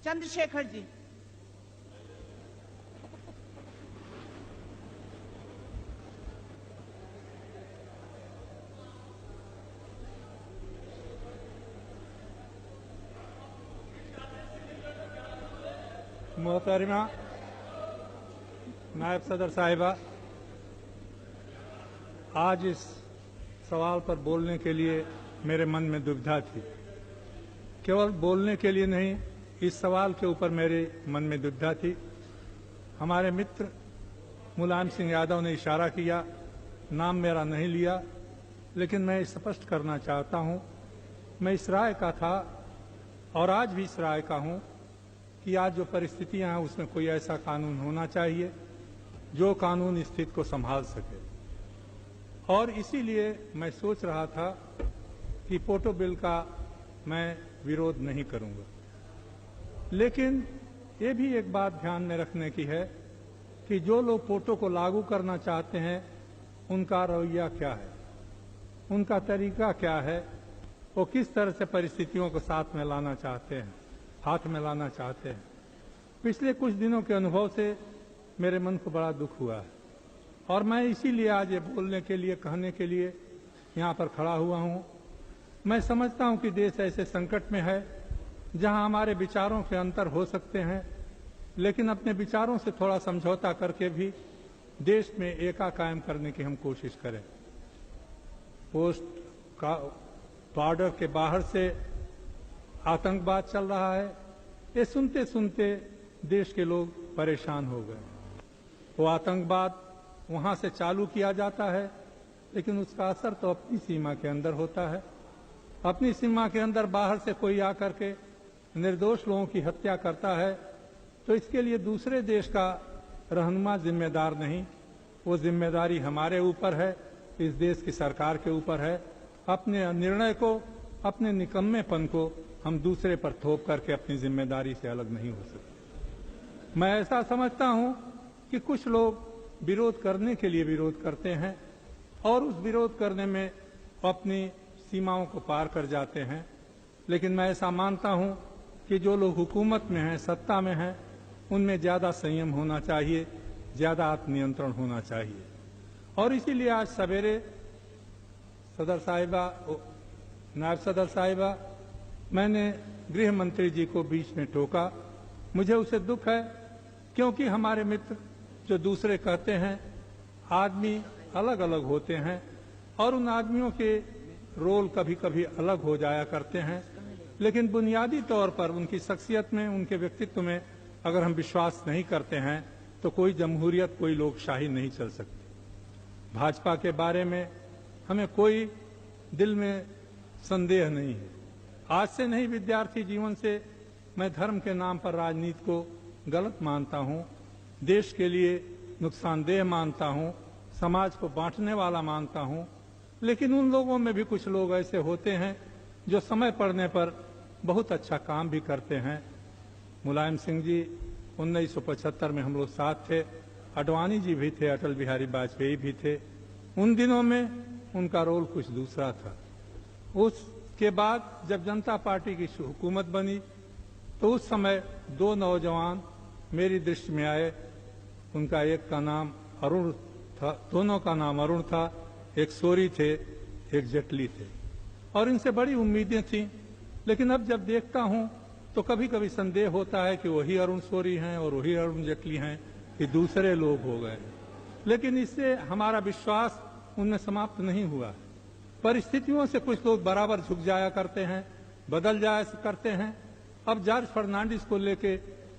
चंद्रशेखर जी। मोहतरमा नायब सदर साहिबा, आज इस सवाल पर बोलने के लिए मेरे मन में दुविधा थी। केवल बोलने के लिए नहीं, इस सवाल के ऊपर मेरे मन में दुविधा थी। हमारे मित्र मुलायम सिंह यादव ने इशारा किया, नाम मेरा नहीं लिया, लेकिन मैं स्पष्ट करना चाहता हूं, मैं इस राय का था और आज भी इस राय का हूं कि आज जो परिस्थितियां हैं उसमें कोई ऐसा कानून होना चाहिए जो कानून स्थिति को संभाल सके। और इसीलिए मैं सोच रहा था कि पोटो बिल का मैं विरोध नहीं करूंगा। लेकिन ये भी एक बात ध्यान में रखने की है कि जो लोग पोटो को लागू करना चाहते हैं उनका रवैया क्या है, उनका तरीका क्या है, वो किस तरह से परिस्थितियों को साथ में लाना चाहते हैं, हाथ में लाना चाहते हैं। पिछले कुछ दिनों के अनुभव से मेरे मन को बड़ा दुख हुआ है और मैं इसीलिए आज ये बोलने के लिए, कहने के लिए यहाँ पर खड़ा हुआ हूँ। मैं समझता हूँ कि देश ऐसे संकट में है जहाँ हमारे विचारों के अंतर हो सकते हैं, लेकिन अपने विचारों से थोड़ा समझौता करके भी देश में एका कायम करने की हम कोशिश करें। पोस्ट का बॉर्डर के बाहर से आतंकवाद चल रहा है, ये सुनते सुनते देश के लोग परेशान हो गए। वो आतंकवाद वहां से चालू किया जाता है, लेकिन उसका असर तो अपनी सीमा के अंदर होता है। अपनी सीमा के अंदर बाहर से कोई आकर के निर्दोष लोगों की हत्या करता है तो इसके लिए दूसरे देश का रहनुमा जिम्मेदार नहीं, वो जिम्मेदारी हमारे ऊपर है, इस देश की सरकार के ऊपर है। अपने निर्णय को, अपने निकम्मेपन को हम दूसरे पर थोप करके अपनी जिम्मेदारी से अलग नहीं हो सकते। मैं ऐसा समझता हूं कि कुछ लोग विरोध करने के लिए विरोध करते हैं और उस विरोध करने में अपनी सीमाओं को पार कर जाते हैं, लेकिन मैं ऐसा मानता हूं कि जो लोग हुकूमत में हैं, सत्ता में हैं, उनमें ज्यादा संयम होना चाहिए, ज्यादा आत्मनियंत्रण होना चाहिए। और इसीलिए आज सवेरे सदर साहिबा, नायब सदर साहिबा, मैंने गृह मंत्री जी को बीच में टोका। मुझे उसे दुख है, क्योंकि हमारे मित्र जो दूसरे कहते हैं, आदमी अलग अलग होते हैं और उन आदमियों के रोल कभी कभी अलग हो जाया करते हैं, लेकिन बुनियादी तौर पर उनकी शख्सियत में, उनके व्यक्तित्व में अगर हम विश्वास नहीं करते हैं तो कोई जमहूरियत, कोई लोकशाही नहीं चल सकती। भाजपा के बारे में हमें कोई दिल में संदेह नहीं है। आज से नहीं, विद्यार्थी जीवन से मैं धर्म के नाम पर राजनीति को गलत मानता हूं, देश के लिए नुकसानदेह मानता हूं, समाज को बांटने वाला मानता हूं। लेकिन उन लोगों में भी कुछ लोग ऐसे होते हैं जो समय पड़ने पर बहुत अच्छा काम भी करते हैं। मुलायम सिंह जी 1975 में हम लोग साथ थे, अडवाणी जी भी थे, अटल बिहारी वाजपेयी भी थे। उन दिनों में उनका रोल कुछ दूसरा था। उसके बाद जब जनता पार्टी की हुकूमत बनी तो उस समय दो नौजवान मेरी दृष्टि में आए। उनका एक का नाम अरुण था, दोनों का नाम अरुण था, एक सोरी थे, एक जेटली थे, और इनसे बड़ी उम्मीदें थीं। लेकिन अब जब देखता हूं तो कभी कभी संदेह होता है कि वही अरुण सोरी हैं और वही अरुण जेटली हैं कि दूसरे लोग हो गए। लेकिन इससे हमारा विश्वास उनमें समाप्त नहीं हुआ। परिस्थितियों से कुछ लोग बराबर झुक जाया करते हैं, बदल जाया करते हैं। अब जॉर्ज फर्नांडिस को लेके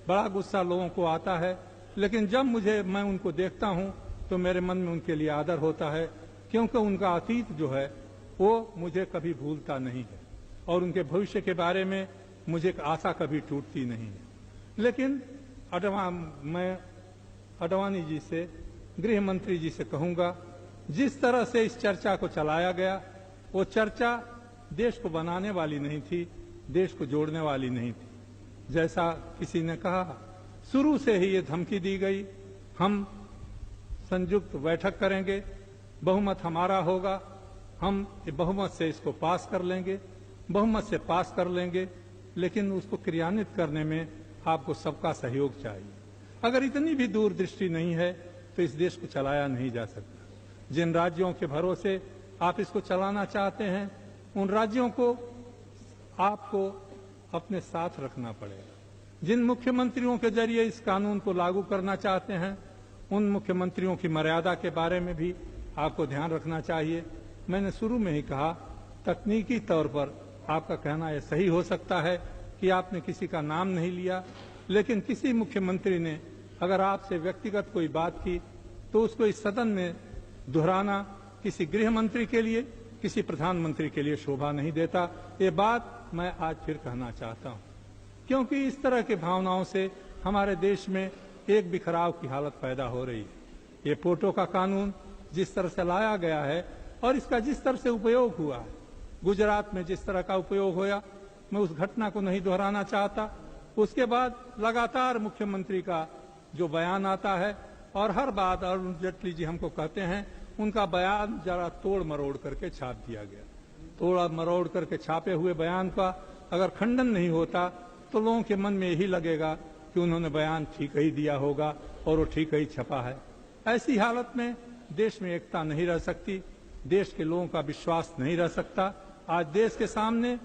बड़ा गुस्सा लोगों को आता है, लेकिन जब मैं उनको देखता हूं तो मेरे मन में उनके लिए आदर होता है, क्योंकि उनका अतीत जो है वो मुझे कभी भूलता नहीं है और उनके भविष्य के बारे में मुझे आशा कभी टूटती नहीं है। लेकिन मैं अडवाणी जी से, गृह मंत्री जी से कहूंगा, जिस तरह से इस चर्चा को चलाया गया वो चर्चा देश को बनाने वाली नहीं थी, देश को जोड़ने वाली नहीं थी। जैसा किसी ने कहा, शुरू से ही ये धमकी दी गई, हम संयुक्त बैठक करेंगे, बहुमत हमारा होगा, हम बहुमत से इसको पास कर लेंगे, बहुमत से पास कर लेंगे, लेकिन उसको क्रियान्वित करने में आपको सबका सहयोग चाहिए। अगर इतनी भी दूरदृष्टि नहीं है तो इस देश को चलाया नहीं जा सकता। जिन राज्यों के भरोसे आप इसको चलाना चाहते हैं, उन राज्यों को आपको अपने साथ रखना पड़ेगा। जिन मुख्यमंत्रियों के जरिए इस कानून को लागू करना चाहते हैं, उन मुख्यमंत्रियों की मर्यादा के बारे में भी आपको ध्यान रखना चाहिए। मैंने शुरू में ही कहा, तकनीकी तौर पर आपका कहना यह सही हो सकता है कि आपने किसी का नाम नहीं लिया, लेकिन किसी मुख्यमंत्री ने अगर आपसे व्यक्तिगत कोई बात की तो उसको इस सदन में दोहराना किसी गृह मंत्री के लिए, किसी प्रधानमंत्री के लिए शोभा नहीं देता। ये बात मैं आज फिर कहना चाहता हूं, क्योंकि इस तरह की भावनाओं से हमारे देश में एक बिखराव की हालत पैदा हो रही है। ये पोटो का कानून जिस तरह से लाया गया है और इसका जिस तरह से उपयोग हुआ है, गुजरात में जिस तरह का उपयोग होया, मैं उस घटना को नहीं दोहराना चाहता। उसके बाद लगातार मुख्यमंत्री का जो बयान आता है और हर बात अरुण जेटली जी हमको कहते हैं, उनका बयान जरा तोड़ मरोड़ करके छाप दिया गया। तोड़ मरोड़ करके छापे हुए बयान का अगर खंडन नहीं होता तो लोगों के मन में यही लगेगा कि उन्होंने बयान ठीक ही दिया होगा और वो ठीक ही छपा है। ऐसी हालत में देश में एकता नहीं रह सकती, देश के लोगों का विश्वास नहीं रह सकता। आज देश के सामने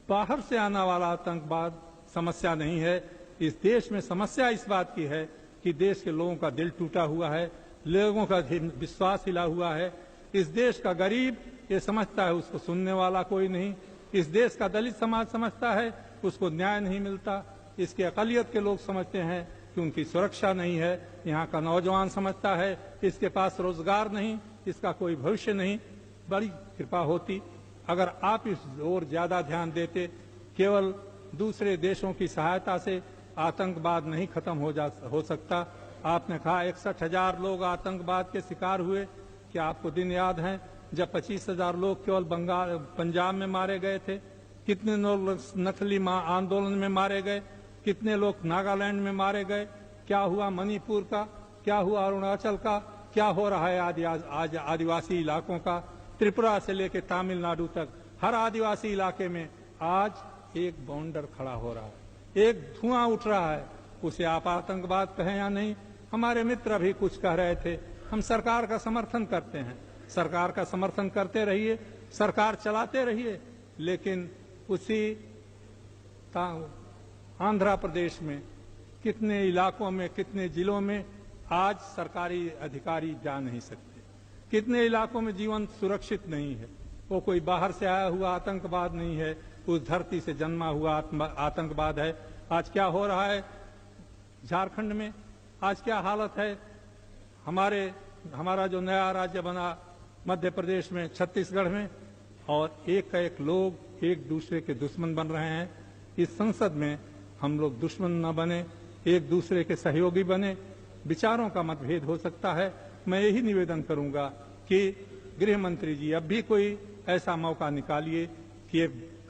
बाहर से आने वाला आतंकवाद समस्या नहीं है, इस देश में समस्या इस बात की है कि देश के लोगों का दिल टूटा हुआ है, लोगों का विश्वास हिला हुआ है। इस देश का गरीब ये समझता है उसको सुनने वाला कोई नहीं, इस देश का दलित समाज समझता है उसको न्याय नहीं मिलता, इसके अकलियत के लोग समझते हैं कि उनकी सुरक्षा नहीं है, यहाँ का नौजवान समझता है इसके पास रोजगार नहीं, इसका कोई भविष्य नहीं। बड़ी कृपा होती अगर आप इस ओर ज्यादा ध्यान देते। केवल दूसरे देशों की सहायता से आतंकवाद नहीं खत्म हो सकता। आपने कहा 61,000 लोग आतंकवाद के शिकार हुए। क्या आपको दिन याद हैं जब 25,000 लोग केवल पंजाब में मारे गए थे? कितने लोग नक्सली आंदोलन में मारे गए? कितने लोग नागालैंड में मारे गए? क्या हुआ मणिपुर का? क्या हुआ अरुणाचल का? क्या हो रहा है आज आदिवासी इलाकों का? त्रिपुरा से लेकर तमिलनाडु तक हर आदिवासी इलाके में आज एक बाउंडर खड़ा हो रहा है, एक धुआं उठ रहा है। उसे आप आतंकवाद कहें या नहीं, हमारे मित्र अभी कुछ कह रहे थे। हम सरकार का समर्थन करते हैं, सरकार का समर्थन करते रहिए, सरकार चलाते रहिए, लेकिन उसी आंध्र प्रदेश में कितने इलाकों में, कितने जिलों में आज सरकारी अधिकारी जा नहीं सकते, कितने इलाकों में जीवन सुरक्षित नहीं है। वो कोई बाहर से आया हुआ आतंकवाद नहीं है, उस धरती से जन्मा हुआ आतंकवाद है। आज क्या हो रहा है झारखंड में, आज क्या हालत है हमारा जो नया राज्य बना मध्य प्रदेश में, छत्तीसगढ़ में, और एक का एक लोग एक दूसरे के दुश्मन बन रहे हैं। इस संसद में हम लोग दुश्मन न बने, एक दूसरे के सहयोगी बने। विचारों का मतभेद हो सकता है, मैं यही निवेदन करूंगा कि गृह मंत्री जी अब भी कोई ऐसा मौका निकालिए कि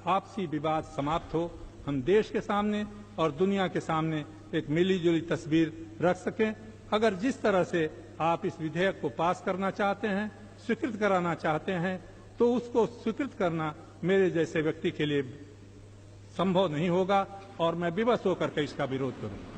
आपसी विवाद समाप्त हो, हम देश के सामने और दुनिया के सामने एक मिलीजुली तस्वीर रख सकें। अगर जिस तरह से आप इस विधेयक को पास करना चाहते हैं, स्वीकृत कराना चाहते हैं, तो उसको स्वीकृत करना मेरे जैसे व्यक्ति के लिए संभव नहीं होगा और मैं विवश होकर के इसका विरोध करूंगा।